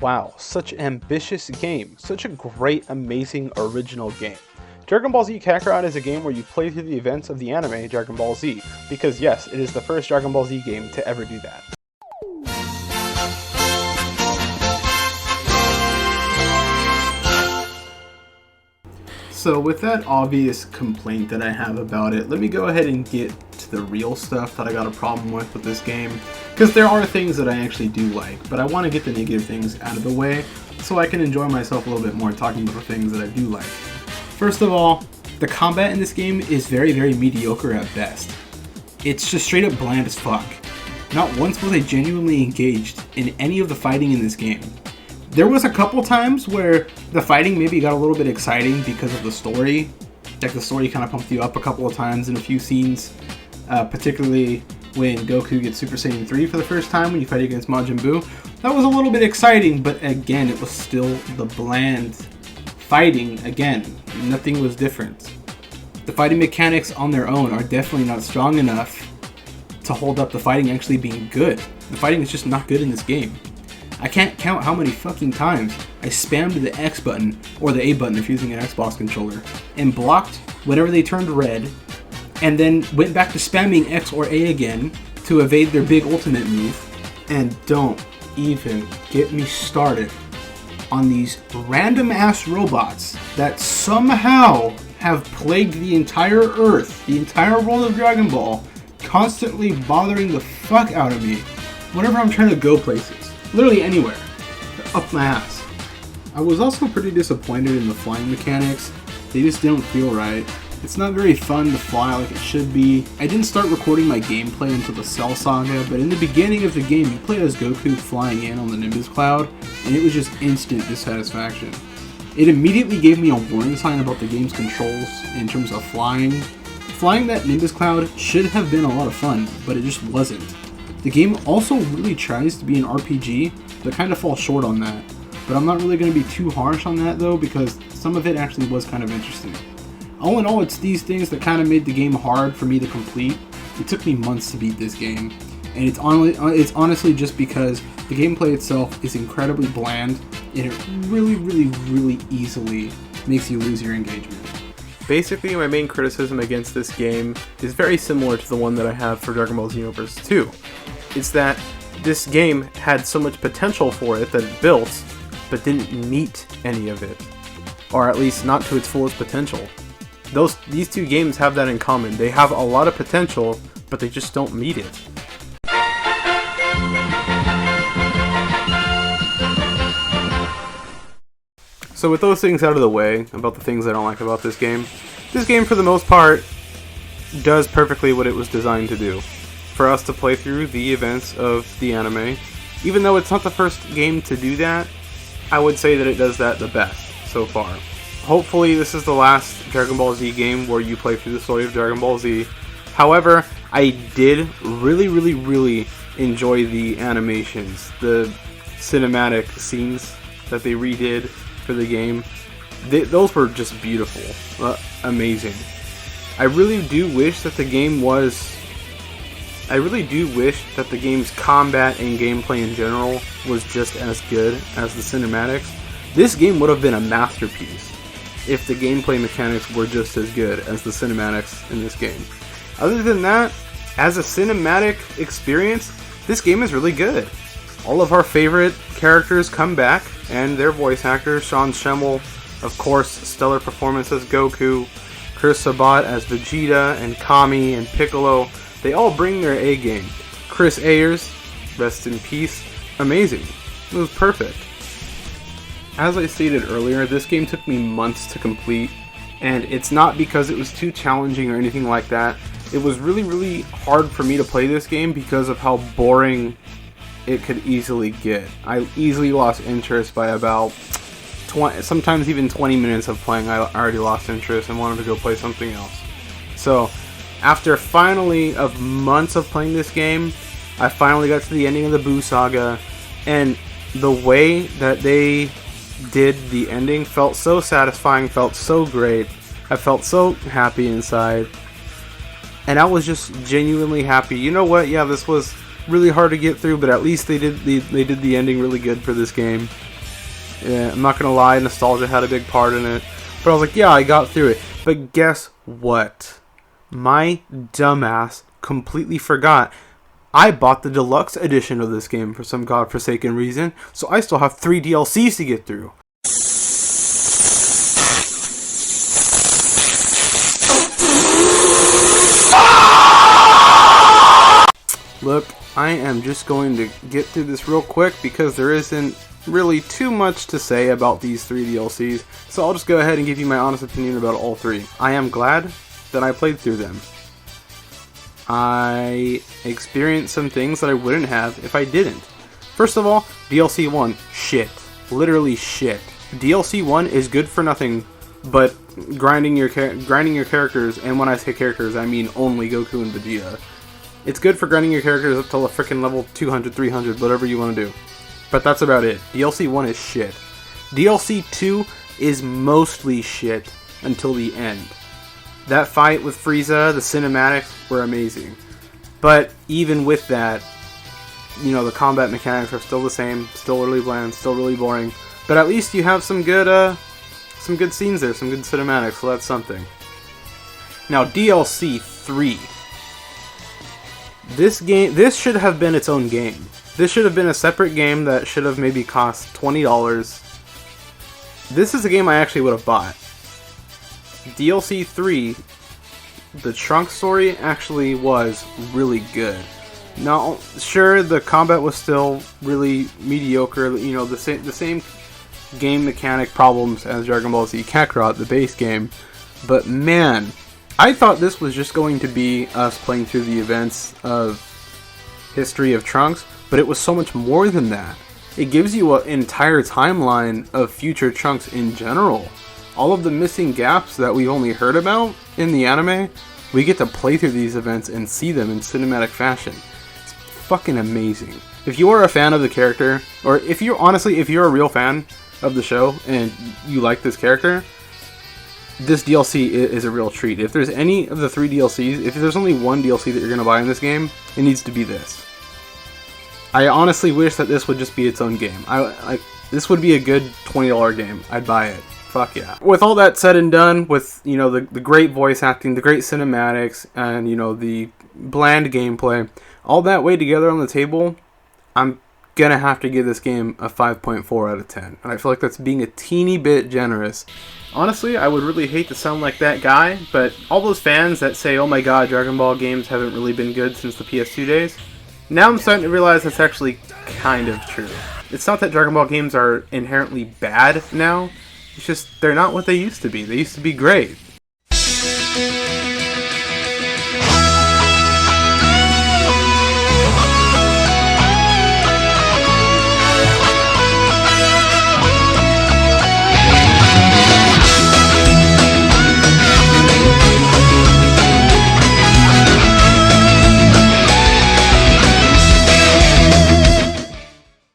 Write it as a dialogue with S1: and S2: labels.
S1: Wow, such an ambitious game. Such a great, amazing, original game. Dragon Ball Z Kakarot is a game where you play through the events of the anime Dragon Ball Z, because yes, it is the first Dragon Ball Z game to ever do that. So with that obvious complaint that I have about it, let me go ahead and get to the real stuff that I got a problem with this game. Because there are things that I actually do like, but I want to get the negative things out of the way so I can enjoy myself a little bit more talking about the things that I do like. First of all, the combat in this game is very, very mediocre at best. It's just straight up bland as fuck. Not once was I genuinely engaged in any of the fighting in this game. There was a couple times where the fighting maybe got a little bit exciting because of the story. Like the story kind of pumped you up a couple of times in a few scenes, particularly when Goku gets Super Saiyan 3 for the first time when you fight against Majin Buu. That was a little bit exciting, but again, it was still the bland fighting. Again, nothing was different. The fighting mechanics on their own are definitely not strong enough to hold up the fighting actually being good. The fighting is just not good in this game. I can't count how many fucking times I spammed the X button, or the A button if you're using an Xbox controller, and blocked whenever they turned red, and then went back to spamming X or A again to evade their big ultimate move. And don't even get me started on these random ass robots that somehow have plagued the entire Earth, the entire world of Dragon Ball, constantly bothering the fuck out of me whenever I'm trying to go places. Literally anywhere. Up my ass. I was also pretty disappointed in the flying mechanics. They just didn't feel right. It's not very fun to fly like it should be. I didn't start recording my gameplay until the Cell Saga, but in the beginning of the game, you played as Goku flying in on the Nimbus Cloud, and it was just instant dissatisfaction. It immediately gave me a warning sign about the game's controls in terms of flying. Flying that Nimbus Cloud should have been a lot of fun, but it just wasn't. The game also really tries to be an RPG, but kind of falls short on that. But I'm not really going to be too harsh on that though, because some of it actually was kind of interesting. All in all, it's these things that kind of made the game hard for me to complete. It took me months to beat this game, and it's honestly just because the gameplay itself is incredibly bland, and it really easily makes you lose your engagement. Basically, my main criticism against this game is very similar to the one that I have for Dragon Ball Xenoverse 2. It's that this game had so much potential for it that it built, but didn't meet any of it. Or at least not to its fullest potential. These two games have that in common. They have a lot of potential, but they just don't meet it. So with those things out of the way, about the things I don't like about this game for the most part does perfectly what it was designed to do. For us to play through the events of the anime. Even though it's not the first game to do that, I would say that it does that the best so far. Hopefully this is the last Dragon Ball Z game where you play through the story of Dragon Ball Z. However, I did really enjoy the animations, the cinematic scenes that they redid for the game. Those were just beautiful, amazing. I really do wish that the game's combat and gameplay in general was just as good as the cinematics. This game would have been a masterpiece if the gameplay mechanics were just as good as the cinematics in this game. Other than that, as a cinematic experience, this game is really good. All of our favorite characters come back, and their voice actors, Sean Schemmel, of course, stellar performance as Goku, Chris Sabat as Vegeta, and Kami, and Piccolo, they all bring their A game. Chris Ayers, rest in peace, amazing. It was perfect. As I stated earlier, this game took me months to complete, and it's not because it was too challenging or anything like that. It was really hard for me to play this game because of how boring it could easily get. I easily lost interest by about 20, sometimes even 20 minutes of playing. I already lost interest and wanted to go play something else. So, after finally of months of playing this game, I finally got to the ending of the Buu Saga, and the way that they did the ending felt so satisfying, felt so great. I felt so happy inside, and I was just genuinely happy. You know what? Yeah, this was really hard to get through, but at least they did the ending really good for this game. Yeah, I'm not gonna lie, nostalgia had a big part in it. But I was like, yeah, I got through it. But guess what? My dumbass completely forgot. I bought the deluxe edition of this game for some godforsaken reason, so I still have 3 DLCs to get through. Look, I am just going to get through this real quick because there isn't really too much to say about these 3 DLCs, so I'll just go ahead and give you my honest opinion about all 3. I am glad that I played through them. I experienced some things that I wouldn't have if I didn't. First of all, DLC 1, shit. Literally shit. DLC 1 is good for nothing but grinding your characters, and when I say characters, I mean only Goku and Vegeta. It's good for grinding your characters up till a freaking level 200, 300, whatever you want to do. But that's about it. DLC 1 is shit. DLC 2 is mostly shit until the end. That fight with Frieza, the cinematics were amazing. But even with that, you know, the combat mechanics are still the same, still really bland, still really boring. But at least you have some good scenes there, some good cinematics, so that's something. Now, DLC 3. This should have been its own game. This should have been a separate game that should have maybe cost $20. This is a game I actually would have bought. DLC 3, the Trunks story actually was really good. Now, sure, the combat was still really mediocre, you know, the same game mechanic problems as Dragon Ball Z Kakarot, the base game, but man, I thought this was just going to be us playing through the events of history of Trunks, but it was so much more than that. It gives you an entire timeline of future Trunks in general. All of the missing gaps that we've only heard about in the anime, we get to play through these events and see them in cinematic fashion. It's fucking amazing. If you are a fan of the character, or if you're a real fan of the show and you like this character, this DLC is a real treat. If there's any of the 3 DLCs, if there's only one DLC that you're going to buy in this game, it needs to be this. I honestly wish that this would just be its own game. This would be a good $20 game. I'd buy it. Fuck yeah. With all that said and done, with, you know, the great voice acting, the great cinematics, and, you know, the bland gameplay, all that weighed together on the table, I'm gonna have to give this game a 5.4 out of 10. And I feel like that's being a teeny bit generous. Honestly, I would really hate to sound like that guy, but all those fans that say, oh my god, Dragon Ball games haven't really been good since the PS2 days, now I'm starting to realize that's actually kind of true. It's not that Dragon Ball games are inherently bad now, it's just they're not what they used to be. They used to be great.